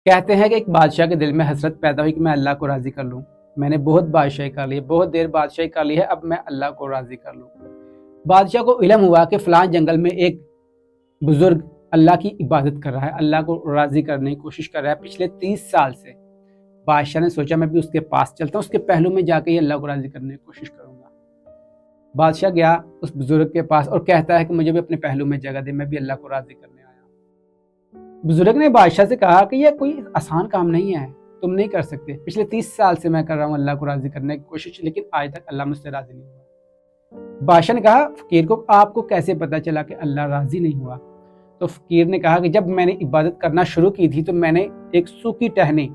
کہتے ہیں کہ ایک بادشاہ کے دل میں حسرت پیدا ہوئی کہ میں اللہ کو راضی کر لوں. میں نے بہت بادشاہی کر لی ہے, بہت دیر بادشاہی کر لی ہے, اب میں اللہ کو راضی کر لوں. بادشاہ کو علم ہوا کہ فلاں جنگل میں ایک بزرگ اللہ کی عبادت کر رہا ہے, اللہ کو راضی کرنے کی کوشش کر رہا ہے پچھلے 30 سال سے. بادشاہ نے سوچا میں بھی اس کے پاس چلتا ہوں, اس کے پہلو میں جا کے ہی اللہ کو راضی کرنے کی کوشش کروں گا. بادشاہ گیا اس بزرگ کے پاس اور کہتا ہے کہ مجھے بھی اپنے پہلو میں جگہ دے, میں بھی اللہ کو راضی کرنے آیا ہوں. بزرگ نے بادشاہ سے کہا کہ یہ کوئی آسان کام نہیں ہے, تم نہیں کر سکتے. پچھلے 30 سال سے میں کر رہا ہوں اللہ کو راضی کرنے کی کوشش, لیکن آج تک اللہ مجھ سے راضی نہیں ہوا. بادشاہ نے کہا فقیر کو, آپ کو کیسے پتا چلا کہ اللہ راضی نہیں ہوا؟ تو فقیر نے کہا کہ جب میں نے عبادت کرنا شروع کی تھی تو میں نے ایک سوکھی ٹہنی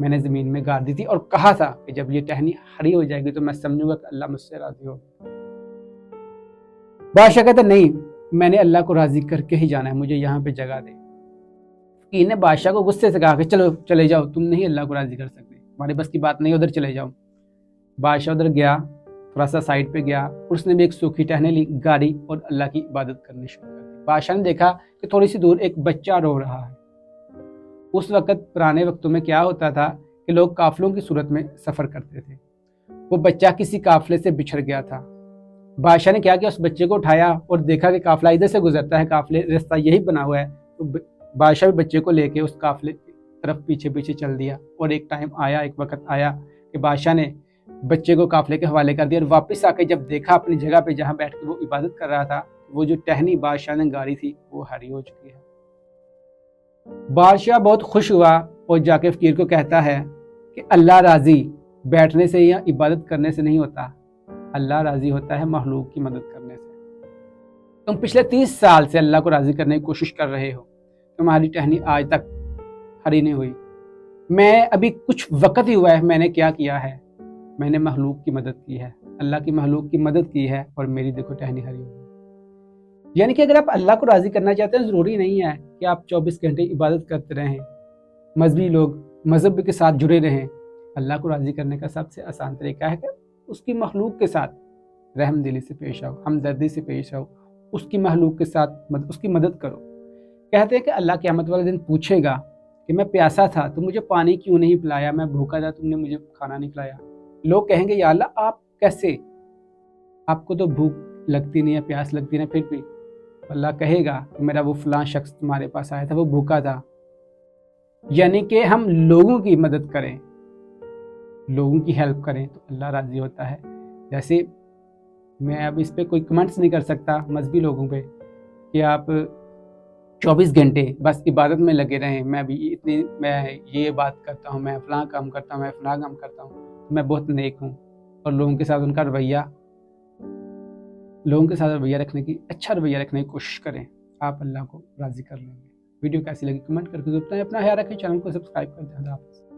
میں نے زمین میں گاڑ دی تھی اور کہا تھا کہ جب یہ ٹہنی ہری ہو جائے گی تو میں سمجھوں گا کہ اللہ مجھ سے راضی ہو. بادشاہ کہتا نہیں, میں نے اللہ کو راضی کر کے ہی جانا ہے, مجھے یہاں پہ جگہ دے. فقیر نے بادشاہ کو غصے سے کہا کہ چلو چلے جاؤ, تم نہیں اللہ کو راضی کر سکتے, ہمارے بس کی بات نہیں, ادھر چلے جاؤ. بادشاہ ادھر گیا, تھوڑا سا سائڈ پہ گیا, اس نے بھی ایک سوکھی ٹہنی لی, گاڑی اور اللہ کی عبادت کرنی شروع کر دی. بادشاہ نے دیکھا کہ تھوڑی سی دور ایک بچہ رو رہا ہے. اس وقت پرانے وقتوں میں کیا ہوتا تھا کہ لوگ قافلوں کی صورت میں سفر کرتے تھے. وہ بچہ کسی قافلے سے بچھڑ گیا تھا. بادشاہ نے کیا کہ اس بچے کو اٹھایا اور دیکھا کہ قافلہ ادھر سے گزرتا ہے, قافلے رستہ یہی بنا ہوا ہے. تو بادشاہ بھی بچے کو لے کے اس قافلے کی طرف پیچھے پیچھے چل دیا. اور ایک وقت آیا کہ بادشاہ نے بچے کو قافلے کے حوالے کر دیا, اور واپس آ کے جب دیکھا اپنی جگہ پہ جہاں بیٹھ کے وہ عبادت کر رہا تھا, وہ جو ٹہنی بادشاہ نے گاڑی تھی وہ ہری ہو چکی ہے. بادشاہ بہت خوش ہوا اور جا کے فقیر کو کہتا ہے کہ اللہ راضی بیٹھنے سے یا عبادت کرنے سے نہیں ہوتا, اللہ راضی ہوتا ہے مخلوق کی مدد کرنے سے. تم پچھلے 30 سال سے اللہ کو راضی کرنے کی کوشش کر رہے ہو, تمہاری ٹہنی آج تک ہری نہیں ہوئی. میں ابھی کچھ وقت ہی ہوا ہے, میں نے کیا کیا ہے, میں نے مخلوق کی مدد کی ہے, اللہ کی مخلوق کی مدد کی ہے, اور میری دیکھو ٹہنی ہری ہوئی. یعنی کہ اگر آپ اللہ کو راضی کرنا چاہتے ہیں, ضروری نہیں ہے کہ آپ 24 گھنٹے عبادت کرتے رہیں, مذہبی لوگ مذہب کے ساتھ جڑے رہیں. اللہ کو راضی کرنے کا سب سے آسان طریقہ ہے کہ اس کی مخلوق کے ساتھ رحم دلی سے پیش آؤ, ہمدردی سے پیش آؤ, اس کی مخلوق کے ساتھ اس کی مدد کرو. کہتے ہیں کہ اللہ قیامت والے دن پوچھے گا کہ میں پیاسا تھا, تم مجھے پانی کیوں نہیں پلایا, میں بھوکا تھا, تم نے مجھے کھانا نہیں کھلایا. لوگ کہیں گے یا اللہ آپ کیسے, آپ کو تو بھوک لگتی نہیں ہے, پیاس لگتی نہیں, پھر بھی اللہ کہے گا کہ میرا وہ فلاں شخص تمہارے پاس آیا تھا, وہ بھوکا تھا. یعنی کہ ہم لوگوں کی مدد کریں, لوگوں کی ہیلپ کریں تو اللہ راضی ہوتا ہے. جیسے میں اب اس پہ کوئی کمنٹس نہیں کر سکتا مذہبی لوگوں پہ کہ آپ 24 گھنٹے بس عبادت میں لگے رہیں, میں یہ بات کرتا ہوں, میں فلاں کام کرتا ہوں, میں فلاں کام کرتا ہوں, میں بہت نیک ہوں. اور لوگوں کے ساتھ رویہ رکھنے کی, اچھا رویہ رکھنے کی کوشش کریں, آپ اللہ کو راضی کر لیں گے. ویڈیو کیسی لگی کمنٹ کر کے بتائیں. اپنا خیال رکھیں, چینل کو سبسکرائب کر دیں. اللہ حافظ.